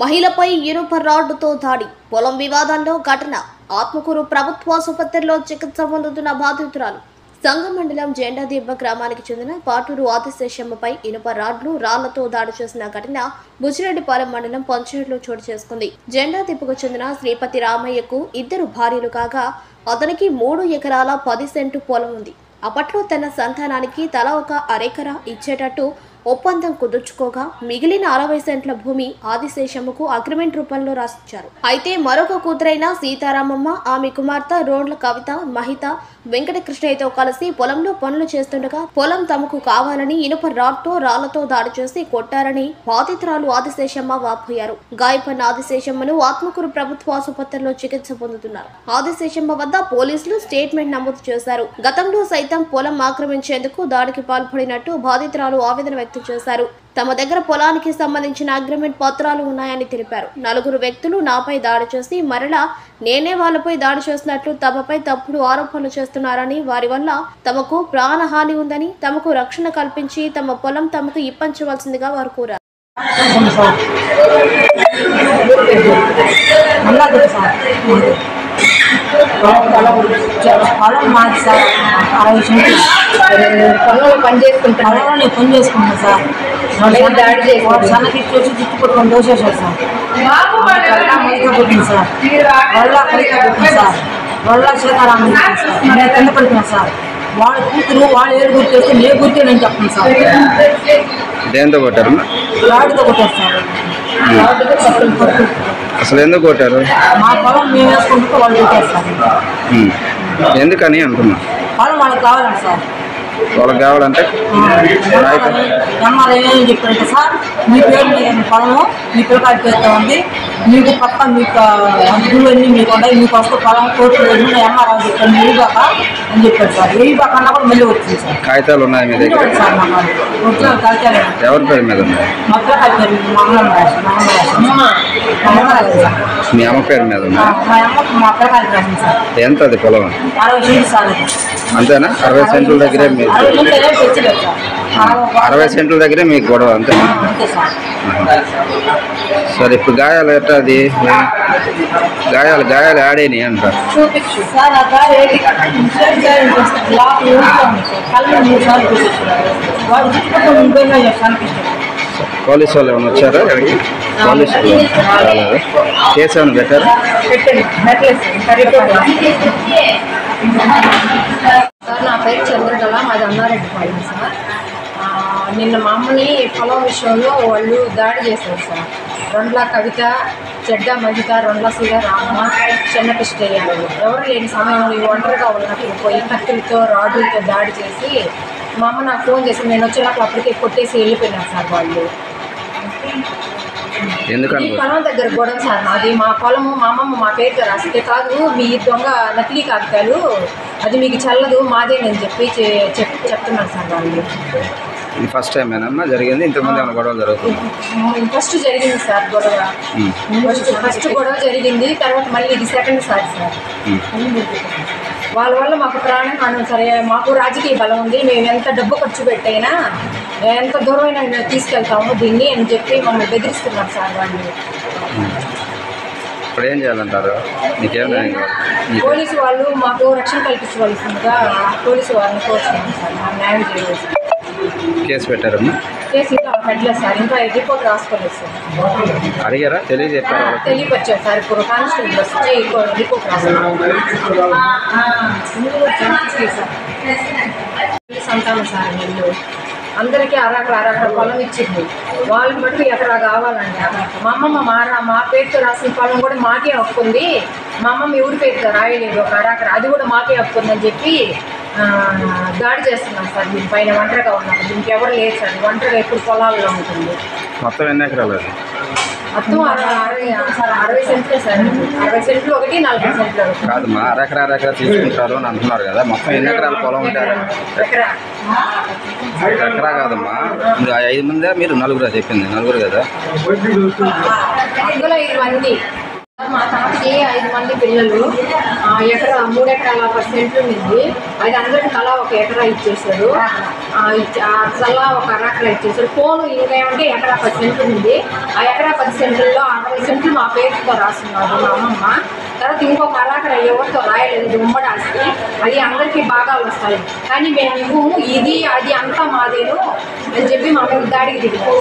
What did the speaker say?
మహిళపై ఇనుప రాడ్డుతో దాడి, పొలం వివాదంలో ఘటన. ఆత్మకూరు ప్రభుత్వాసుపత్రిలో చికిత్స పొందుతున్న బాధితురాలు. సంగం మండలం జెండాదిబ్బ గ్రామానికి చెందిన పాటూరు ఆదిశేషమ్మపై ఇనుప రాళ్లతో దాడి చేసిన ఘటన బుచ్చిరెడ్డిపాలెం మండలం పంచాయతీలో చోటు చేసుకుంది. జెండాదిబ్బకు చెందిన శ్రీపతి రామయ్యకు 2 భార్యలు కాగా అతనికి 3 ఎకరాల 10 సెంటు పొలం ఉంది. అప్పట్లో తన సంతానానికి తల 1 అరెకరా ఇచ్చేటట్టు ఒప్పందం కుదుర్చుకోగా మిగిలిన 60 సెంట్ల భూమి ఆదిశేషమ్మకు అగ్రిమెంట్ రూపంలో రాసిచ్చారు. అయితే మరొక కూతురైన సీతారామమ్మ, ఆమె కుమార్తె రోడ్ల కవిత, మహిత, వెంకటకృష్ణయ్యతో కలిసి పొలంలో పనులు చేస్తుండగా పొలం తమకు కావాలని ఇనుప రాళ్లతో దాడి చేసి కొట్టారని బాధితురాలు ఆదిశేషమ్మ వాపోయారు. గాయపడిన ఆదిశేషమ్మను ఆత్మకూరు ప్రభుత్వ ఆసుపత్రిలో చికిత్స పొందుతున్నారు. ఆదిశేషమ్మ వద్ద పోలీసులు స్టేట్మెంట్ నమోదు చేశారు. గతంలో సైతం పొలం ఆక్రమించేందుకు దాడికి పాల్పడినట్టు బాధితురాలు ఆవేదన వ్యక్తం చేశారు. తమ దగ్గర పొలానికి సంబంధించిన అగ్రిమెంట్ పత్రాలు ఉన్నాయని తెలిపారు. 4 వ్యక్తులు నాపై దాడి చేసి మరలా నేనే వాళ్ళపై దాడి చేసినట్లు తమపై తప్పుడు ఆరోపణలు చేస్తున్నారని, వారి వల్ల తమకు ప్రాణహాని ఉందని, తమకు రక్షణ కల్పించి తమ పొలం తమకు ఇప్పించవలసిందిగా వారు కోరారు. పొలం మాది సార్, 60 సెంట్లు పొలంలో పని చేసుకుంటాను సార్. సన్నకి వచ్చి జుట్టు కొట్టుకొని దోసేసారు సార్. మొలక పుట్టింది సార్, పుట్టింది సార్, సీతారామన్ నేను కింద పడుతున్నాను సార్. వాళ్ళ కూతురు వాళ్ళు ఏడు గుర్తేస్తే నేను గుర్తేనని చెప్పండి సార్. దేంతో కొట్టారు? రాడుతో కొట్టారు సార్. అసలు ఎందుకు కొట్టారు? మా పొలం మేము వేసుకుంటూ వాళ్ళు కొట్టారు సార్. ఎందుకని అంటున్నా? పొలం వాళ్ళకి కావాలండి సార్. వాళ్ళకి కావాలంటే ఏమేమి చెప్పారంటే సార్, మీ పేరు మీద పొలము మీ పిల్లకాయ పేరుతో ఉంది, మీకు పక్క మీకు అన్నీ మీకు ఉన్నాయి, మీకు వస్తే పొలం కోర్టు ఎంఆర్ఆర్ చెప్పారు వేయిబాక అని చెప్పారు సార్. వేయిబాక అన్నా కూడా మళ్ళీ వచ్చింది సార్. కాగితాలు ఉన్నాయి మీ దగ్గర? సార్ వచ్చిన కాగితాలు ఎవరి పేరు మీద ఉన్నాయి? మా పిల్లకాయ పేరు మా మీ అమ్మ పేరు మీద మా అమ్మ మా పిల్లకాయ రాసింది సార్. ఎంత అది పొలం? 60 సెంట్లు సార్. అంతేనా? 60 సెంట్ల దగ్గరే మీకు 60 సెంట్ల దగ్గరే మీకు గొడవ అంతేనా? సరే, ఇప్పుడు గాయాలు ఎట్టా? అది గాయాలు ఆడేని అంటారు. పోలీసు వాళ్ళు ఏమైనా వచ్చారా? పోలీసు రాలేదు. కేసు ఏమైనా పెట్టారు? సార్, నా పేరు చంద్రకళ, మాది అన్నారెడ్డిపాలెం సార్. నిన్న మా అమ్మని పొలం విషయంలో వాళ్ళు దాడి చేశారు సార్. రొండ్ల కవిత, చెడ్డ మహిత, రొండ్ల సీతారామ, చిన్నకృష్ణయ్య ఎవరు లేని సమయంలో ఒంటరిగా ఉన్నప్పుడు పోయి కత్తులతో రాడ్లతో దాడి చేసి మా అమ్మ నాకు ఫోన్ చేసి నేను వచ్చేలాగా అప్పటికే కొట్టేసి వెళ్ళిపోయినారు సార్ వాళ్ళు. ఈ పొలం దగ్గర గొడవ సార్ మాది. మా పొలము మా అమ్మమ్మ మా పేరుతో రాస్తే కాదు, మీ దొంగ నకిలీ కాగితాలు, అది మీకు చల్లదు, మాదేనని చెప్పి చెప్తున్నారు సార్ వాళ్ళు. ఇది ఫస్ట్ టైం ఏనమ్మా జరిగింది? ఇంతకుముందు ఏమైనా గొడవ జరుగుతుంది? ఫస్ట్ జరిగింది సార్ గొడవ. ఫస్ట్ గొడవ జరిగింది, తర్వాత మళ్ళీ ఇది సెకండ్ సార్. వాళ్ళ వల్ల మాకు ప్రాణహాని. సరే, మాకు రాజకీయ బలం ఉంది, మేము ఎంత డబ్బు ఖర్చు పెట్టైనా ఎంత దూరమైనా తీసుకెళ్తాము దీన్ని అని చెప్పి మమ్మల్ని బెదిరిస్తున్నారు సార్ వాళ్ళు. ఇప్పుడు ఏం చేయాలంటారు? పోలీసు వాళ్ళు మాకు రక్షణ కల్పించవలసిందిగా పోలీసు వాళ్ళని కోరుతున్నాం సార్. మాకు న్యాయం చేయలేదు. కేసు పెట్టారమ్మా? కేసు ఇంకా పెట్టలేదు సార్, ఇంకా రిపోర్ట్ రాసుకోలేదు సార్. అడిగారా? తెలియపరిచారు సార్. ఇప్పుడు కానిస్టేబుల్ వస్తే రిపోర్ట్ రాసుకున్నాం సార్. సంతానం సార్ వీళ్ళు అందరికీ అరకర పొలం ఇచ్చింది. వాళ్ళకి బట్టి ఎకరా కావాలండి. మా అమ్మమ్మ మా పేరుతో రాసిన పొలం కూడా మాకే హక్కుంది, మా అమ్మమ్మ ఎవరి పేరుతో రాయలేదు ఒక అరకర, అది కూడా మాకే హక్కుందని చెప్పి దాడి చేస్తున్నాం సార్. దీనిపైన ఒంటరిగా ఉన్నాము, దీనికి ఎవరు లేదు సార్. ఒంటరిగా ఎప్పుడు పొలాల్లో ఉంటుంది. మొత్తం ఎన్ని ఎకరాలు? మొత్తం 60 సెంట్లే సార్. 60 సెంట్లు ఒకటి, 40 సెంట్లు కాదమ్మా. అరెకరా తీసుకుంటారు అని అంటున్నారు కదా, మొత్తం ఎన్ని ఎకరాల పొలం ఉంటారు? ఎకరా కాదమ్మా, మీరు 5 మంది, మీరు 4 చెప్పింది 4 కదా? అందులో 5 మంది. మా తాతకి 5 మంది పిల్లలు, 3 ఎకరాల 10 సెంట్లు ఉంది. అది అందరికి తలా 1 ఎకరా ఇచ్చేసారు. అసలు ఒక అరాకలు ఇచ్చేసారు. ఫోన్ ఇంకా ఏమంటే ఎకరా 10 సెంట్లు ఉంది. ఆ ఎకరా 10 సెంట్లలో 60 సెంట్లు మా పేరుతో రాస్తున్నారు మా అమ్మమ్మ. తర్వాత ఇంకొక అరాకర ఎవరితో రాయలేదు, ఉమ్మడి ఆస్తి. అది అందరికీ భాగాలు వస్తాయి, కానీ మేము ఇది అది అంతా మాదేను అని చెప్పి మా మీద దాడికి దిగుతాం.